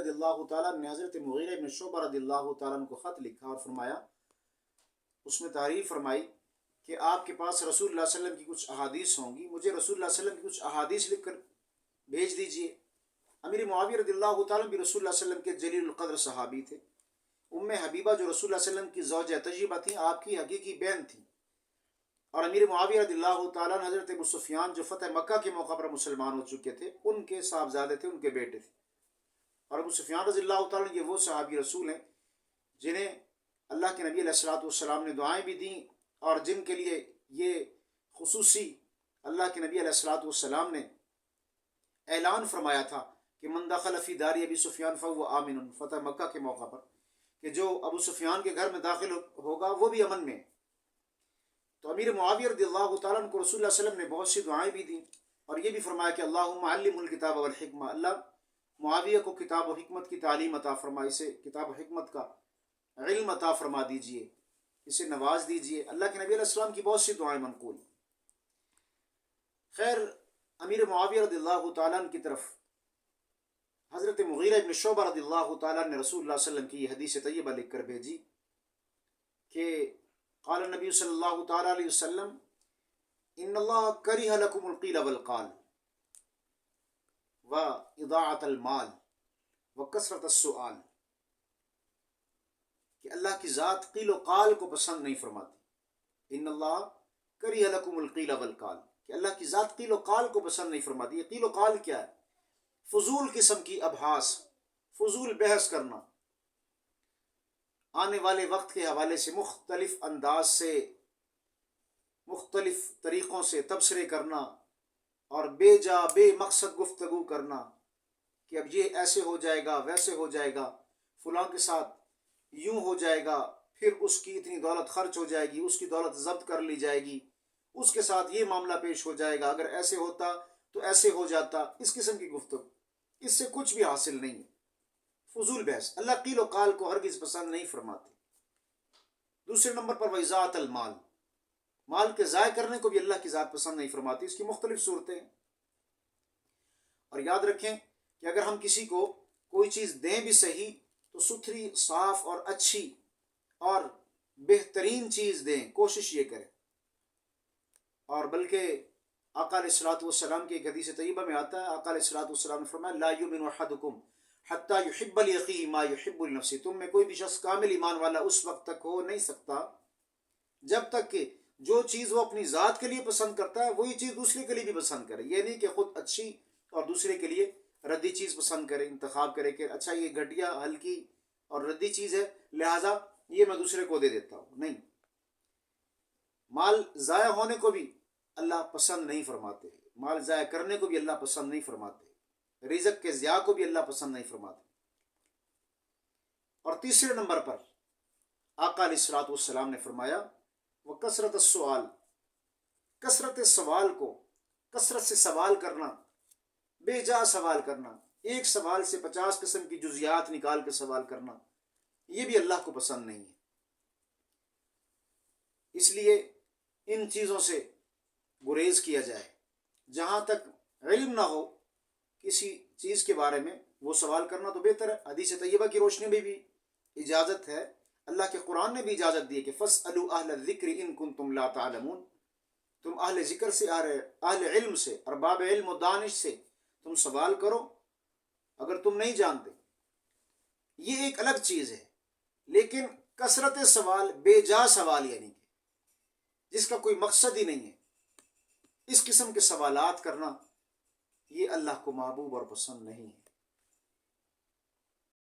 رضی اللہ تعالیٰ نے حضرت مغیرہ بن شعبہ رضی اللہ تعالیٰ عنہ کو خط لکھا اور فرمایا، اس میں تعریف فرمائی کہ آپ کے پاس رسول اللہ صلی اللہ علیہ وسلم کی کچھ احادیث ہوں گی، مجھے رسول اللہ صلی اللہ علیہ وسلم کی کچھ احادیث لکھ کر بھیج دیجئے۔ امیر معاویہ رضی اللہ تعالیٰ بھی رسول اللہ صلی اللہ علیہ وسلم کے جلیل القدر صحابی تھے۔ ام حبیبہ جو رسول اللہ صلی اللہ علیہ وسلم کی زوجہ طیبہ تھیں، آپ کی حقیقی بہن تھیں، اور امیر معاویہ رضی اللہ تعالیٰ عنہ حضرت ابو سفیان جو فتح مکہ کے موقع پر مسلمان ہو چکے تھے، ان کے صاحبزادے تھے، ان کے بیٹے تھے۔ اور ابو سفیان رضی اللہ تعالیٰ عنہ یہ وہ صحابی رسول ہیں جنہیں اللہ کے نبی علیہ الصلوۃ والسلام نے دعائیں بھی دیں، اور جن کے لیے یہ خصوصی اللہ کے نبی علیہ الصلوۃ والسلام نے اعلان فرمایا تھا کہ من دخل فی دار ابی سفیان فهو آمن، فتح مکہ کے موقع پر، کہ جو ابو سفیان کے گھر میں داخل ہوگا وہ بھی امن میں۔ تو امیر معاویہ رضی اللہ تعالیٰ عنہ کو رسول اللہ صلی اللہ علیہ وسلم نے بہت سی دعائیں بھی دیں، اور یہ بھی فرمایا کہ اللہم علمہ الکتاب والحکمہ، اللہ معاویہ کو کتاب و حکمت کی تعلیم عطا فرما، اسے کتاب و حکمت کا علم عطا فرما دیجئے، اسے نواز دیجئے۔ اللہ کے نبی علیہ السلام کی بہت سی دعائیں منقول۔ خیر، امیر معاویہ رضی اللہ تعالیٰ عنہ کی طرف حضرت مغیرہ بن شعبہ رضی اللہ تعالیٰ نے رسول اللہ صلی اللہ علیہ وسلم کی یہ حدیث طیبہ لکھ کر بھیجی کہ قال النبی صلی اللہ تعالیٰ علیہ وسلم ان اللہ کرہ لکم القیل والقال واضاعۃ المال وکثرت السؤال، کہ اللہ کی ذات قیل و قال کو پسند نہیں فرماتی۔ ان اللہ کرہ لکم القیل والقال، کہ اللہ کی ذات قیل و قال کو پسند نہیں فرماتی۔ یہ قیل و قال کیا ہے؟ فضول قسم کی ابحاث، فضول بحث کرنا، آنے والے وقت کے حوالے سے مختلف انداز سے، مختلف طریقوں سے تبصرے کرنا، اور بے جا بے مقصد گفتگو کرنا کہ اب یہ ایسے ہو جائے گا، ویسے ہو جائے گا، فلاں کے ساتھ یوں ہو جائے گا، پھر اس کی اتنی دولت خرچ ہو جائے گی، اس کی دولت ضبط کر لی جائے گی، اس کے ساتھ یہ معاملہ پیش ہو جائے گا، اگر ایسے ہوتا تو ایسے ہو جاتا۔ اس قسم کی گفتگو، اس سے کچھ بھی حاصل نہیں ہے، فضول بحث۔ اللہ قیل و قال کو ہرگز پسند نہیں فرماتے۔ دوسرے نمبر پر وضاعت المال، مال کے ضائع کرنے کو بھی اللہ کی ذات پسند نہیں فرماتی۔ اس کی مختلف صورتیں ہیں، اور یاد رکھیں کہ اگر ہم کسی کو کوئی چیز دیں بھی صحیح تو ستھری، صاف اور اچھی اور بہترین چیز دیں، کوشش یہ کریں۔ اور بلکہ آقا علیہ الصلوۃ والسلام کی ایک حدیث طیبہ میں آتا ہے، آقا علیہ الصلوۃ والسلام نے فرمایا لا یؤمن احدکم حتی یحب لأخیہ ما یحب لنفسہ، تم میں کوئی بھی شخص کامل ایمان والا اس وقت تک ہو نہیں سکتا جب تک کہ جو چیز وہ اپنی ذات کے لیے پسند کرتا ہے وہی چیز دوسرے کے لیے بھی پسند کرے۔ یہ نہیں کہ خود اچھی اور دوسرے کے لیے ردی چیز پسند کرے، انتخاب کرے کہ اچھا یہ گھٹیا، ہلکی اور ردی چیز ہے، لہٰذا یہ میں دوسرے کو دے دیتا ہوں۔ نہیں، مال ضائع ہونے کو بھی اللہ پسند نہیں فرماتے، مال ضائع کرنے کو بھی اللہ پسند نہیں فرماتے، رزق کے ضیاع کو بھی اللہ پسند نہیں فرماتے۔ اور تیسرے نمبر پر آقا علیہ الصلوۃ والسلام نے فرمایا وہ کثرت السؤال، کثرت سوال کو، کثرت سے سوال کرنا، بے جا سوال کرنا، ایک سوال سے 50 قسم کی جزیات نکال کے سوال کرنا، یہ بھی اللہ کو پسند نہیں ہے۔ اس لیے ان چیزوں سے گریز کیا جائے۔ جہاں تک علم نہ ہو کسی چیز کے بارے میں، وہ سوال کرنا تو بہتر ہے۔ حدیث طیبہ کی روشنی میں بھی اجازت ہے، اللہ کے قرآن نے بھی اجازت دی ہے کہ فَاسْأَلُوا أَهْلَ الذِّكْرِ إِن كُنتُمْ لَا تَعْلَمُونَ، تم اہل ذکر سے، اہل علم سے، ارباب علم و دانش سے تم سوال کرو اگر تم نہیں جانتے۔ یہ ایک الگ چیز ہے، لیکن کثرت سوال، بے جا سوال، یعنی کہ جس کا کوئی مقصد ہی نہیں ہے، اس قسم کے سوالات کرنا یہ اللہ کو محبوب اور پسند نہیں ہے۔